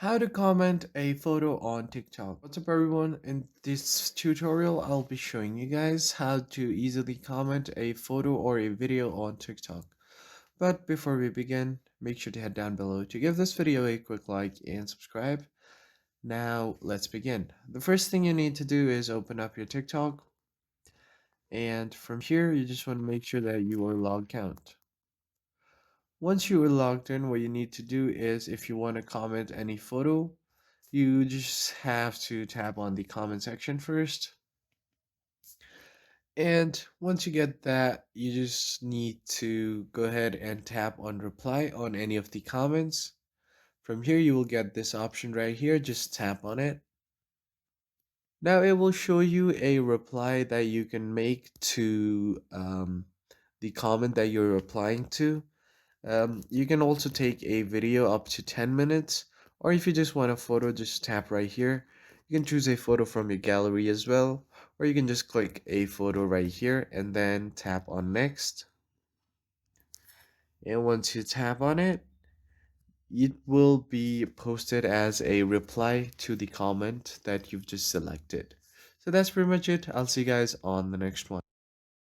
How to comment a photo on TikTok. What's up everyone? In this tutorial, I'll be showing you guys how to easily comment a photo or a video on TikTok. But before we begin, make sure to head down below to give this video a quick like and subscribe. Now, let's begin. The first thing you need to do is open up your TikTok. And from here, you just want to make sure that you are logged out. Once you are logged in, what you need to do is if you want to comment any photo, you just have to tap on the comment section first. And once you get that, you just need to go ahead and tap on reply on any of the comments. From here, you will get this option right here. Just tap on it. Now it will show you a reply that you can make to the comment that you're replying to. You can also take a video up to 10 minutes, or if you just want a photo, just tap right here. You can choose a photo from your gallery as well, or you can just click a photo right here and then tap on next. And once you tap on it, it will be posted as a reply to the comment that you've just selected. So that's pretty much it. I'll see you guys on the next one.